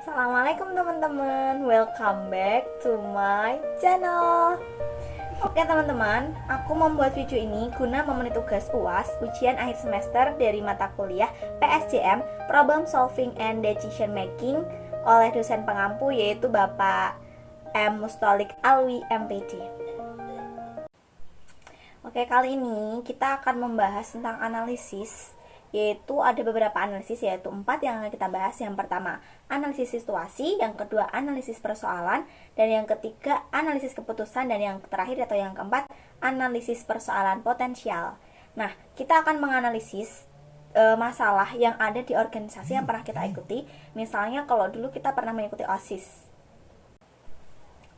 Assalamualaikum teman-teman, welcome back to my channel. Oke teman-teman, aku membuat video ini guna memenuhi tugas UAS ujian akhir semester dari mata kuliah PSJM Problem Solving and Decision Making oleh dosen pengampu yaitu Bapak M. Mustolik Alwi MPD. Oke, kali ini kita akan membahas tentang analisis, yaitu ada beberapa analisis, yaitu 4 yang akan kita bahas. Yang pertama, analisis situasi, yang kedua, analisis persoalan, dan yang ketiga, analisis keputusan, dan yang terakhir atau yang keempat, analisis persoalan potensial. Nah, kita akan menganalisis masalah yang ada di organisasi yang pernah kita ikuti. Misalnya kalau dulu kita pernah mengikuti OSIS.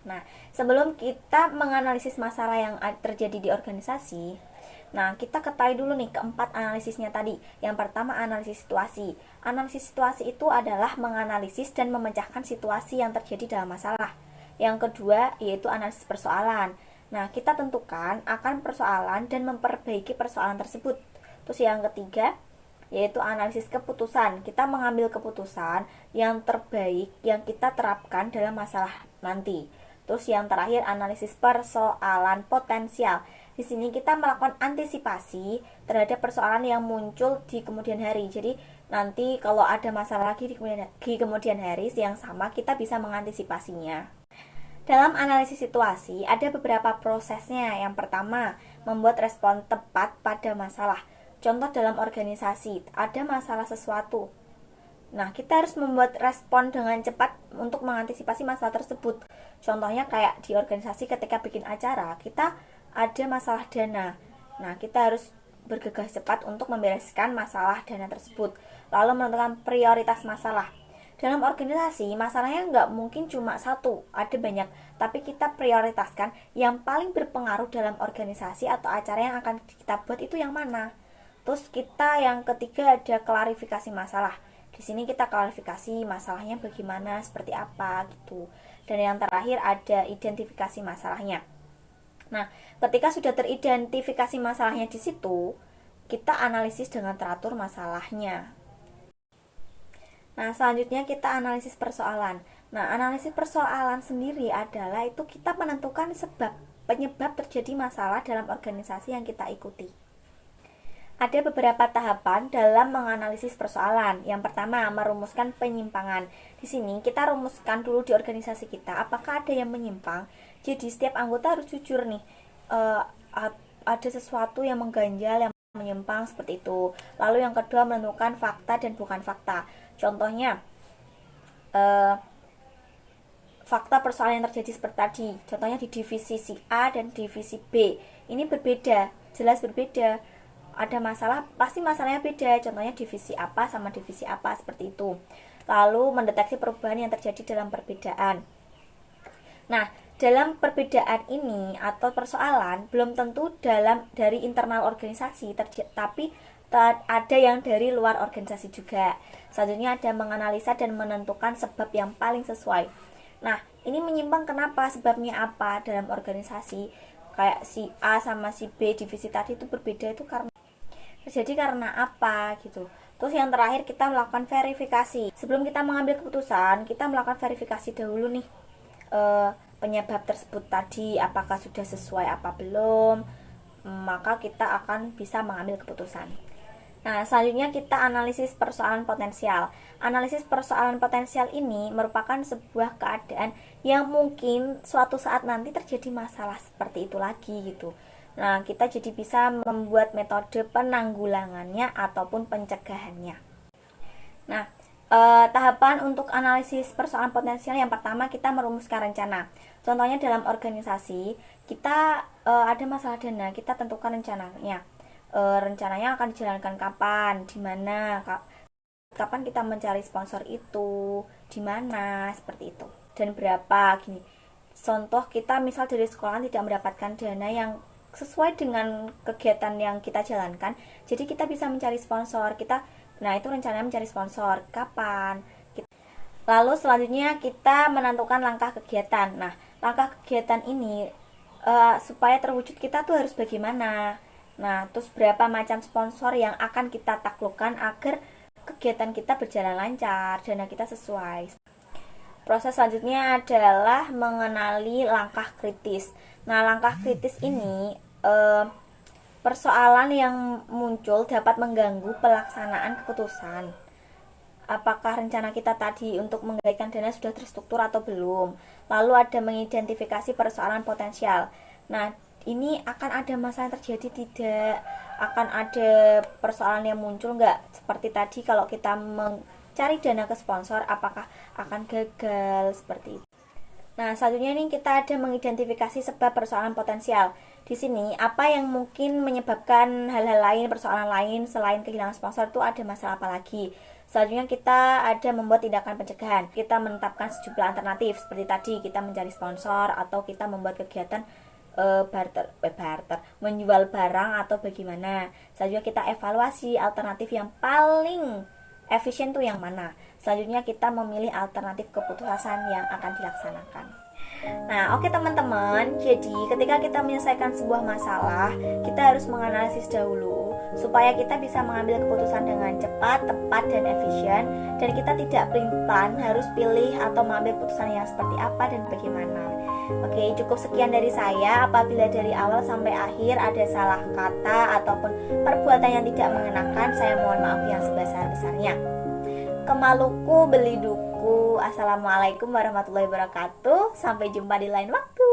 Nah, sebelum kita menganalisis masalah yang terjadi di organisasi, nah, kita ketahui dulu nih keempat analisisnya tadi. Yang pertama, analisis situasi. Analisis situasi itu adalah menganalisis dan memecahkan situasi yang terjadi dalam masalah. Yang kedua, yaitu analisis persoalan. Nah, kita tentukan akan persoalan dan memperbaiki persoalan tersebut. Terus yang ketiga, yaitu analisis keputusan. Kita mengambil keputusan yang terbaik yang kita terapkan dalam masalah nanti. Terus yang terakhir, analisis persoalan potensial. Di sini kita melakukan antisipasi terhadap persoalan yang muncul di kemudian hari. Jadi nanti kalau ada masalah lagi di kemudian hari yang sama, kita bisa mengantisipasinya. Dalam analisis situasi ada beberapa prosesnya. Yang pertama, membuat respon tepat pada masalah. Contoh dalam organisasi, ada masalah sesuatu. Nah, kita harus membuat respon dengan cepat untuk mengantisipasi masalah tersebut. Contohnya kayak di organisasi ketika bikin acara, kita ada masalah dana. Nah, kita harus bergegas cepat untuk membereskan masalah dana tersebut. Lalu menentukan prioritas masalah. Dalam organisasi, masalahnya nggak mungkin cuma satu, ada banyak. Tapi kita prioritaskan yang paling berpengaruh dalam organisasi atau acara yang akan kita buat itu yang mana. Terus kita yang ketiga ada klarifikasi masalah. Di sini kita klarifikasi masalahnya bagaimana, seperti apa gitu. Dan yang terakhir ada identifikasi masalahnya. Nah, ketika sudah teridentifikasi masalahnya di situ, kita analisis dengan teratur masalahnya. Nah, selanjutnya kita analisis persoalan. Nah, analisis persoalan sendiri adalah itu kita menentukan penyebab terjadi masalah dalam organisasi yang kita ikuti. Ada beberapa tahapan dalam menganalisis persoalan. Yang pertama, merumuskan penyimpangan. Di sini kita rumuskan dulu di organisasi kita apakah ada yang menyimpang. Jadi setiap anggota harus jujur nih, ada sesuatu yang mengganjal, yang menyimpang seperti itu. Lalu yang kedua, menentukan fakta dan bukan fakta. Contohnya, fakta persoalan yang terjadi seperti tadi. Contohnya di divisi si A dan divisi B. Ini berbeda, jelas berbeda. Ada masalah, pasti masalahnya beda. Contohnya divisi apa sama divisi apa, seperti itu. Lalu mendeteksi perubahan yang terjadi dalam perbedaan. Nah, dalam perbedaan ini atau persoalan belum tentu dari internal organisasi, tapi ada yang dari luar organisasi juga. Selanjutnya ada menganalisa dan menentukan sebab yang paling sesuai. Nah, ini menyimpang kenapa, sebabnya apa dalam organisasi. Kayak si A sama si B divisi tadi itu berbeda, itu karena apa gitu. Terus yang terakhir kita melakukan verifikasi. Sebelum kita mengambil keputusan, kita melakukan verifikasi dahulu nih, penyebab tersebut tadi apakah sudah sesuai apa belum, maka kita akan bisa mengambil keputusan. Nah, selanjutnya kita analisis persoalan potensial. Analisis persoalan potensial ini merupakan sebuah keadaan yang mungkin suatu saat nanti terjadi masalah seperti itu lagi gitu. Nah, kita jadi bisa membuat metode penanggulangannya ataupun pencegahannya. Nah, tahapan untuk analisis persoalan potensial yang pertama kita merumuskan rencana. Contohnya dalam organisasi, kita ada masalah dana, kita tentukan rencananya. Rencananya akan dijalankan kapan, di mana, kapan kita mencari sponsor itu, di mana, seperti itu. Dan berapa gini. Contoh kita misal dari sekolah tidak mendapatkan dana yang sesuai dengan kegiatan yang kita jalankan, jadi kita bisa mencari sponsor. Nah, itu rencananya mencari sponsor kapan. Lalu selanjutnya kita menentukan langkah kegiatan. Nah, langkah kegiatan ini supaya terwujud kita tuh harus bagaimana. Nah, terus berapa macam sponsor yang akan kita taklukkan agar kegiatan kita berjalan lancar, dana kita sesuai. Proses selanjutnya adalah mengenali langkah kritis. Nah, langkah kritis ini persoalan yang muncul dapat mengganggu pelaksanaan keputusan. Apakah rencana kita tadi untuk menggalakkan dana sudah terstruktur atau belum? Lalu ada mengidentifikasi persoalan potensial. Nah, ini akan ada masalah yang terjadi tidak? Akan ada persoalan yang muncul nggak? Seperti tadi kalau kita cari dana ke sponsor, apakah akan gagal seperti itu. Nah, selanjutnya ini kita ada mengidentifikasi sebab persoalan potensial. Di sini, apa yang mungkin menyebabkan hal-hal lain, persoalan lain selain kehilangan sponsor itu ada masalah apa lagi? Selanjutnya kita ada membuat tindakan pencegahan. Kita menetapkan sejumlah alternatif seperti tadi, kita mencari sponsor atau kita membuat kegiatan barter, menjual barang atau bagaimana. Selanjutnya kita evaluasi alternatif yang paling efisien tuh yang mana. Selanjutnya kita memilih alternatif keputusan yang akan dilaksanakan. Nah, oke teman-teman, jadi ketika kita menyelesaikan sebuah masalah, kita harus menganalisis dahulu supaya kita bisa mengambil keputusan dengan cepat, tepat, dan efisien, dan kita tidak pelin-pelan harus pilih atau mengambil keputusan yang seperti apa dan bagaimana. Oke, cukup sekian dari saya. Apabila dari awal sampai akhir ada salah kata ataupun perbuatan yang tidak mengenakan, saya mohon maaf yang sebesar-besarnya. Kemaluku beli duku. Assalamualaikum warahmatullahi wabarakatuh. Sampai jumpa di lain waktu.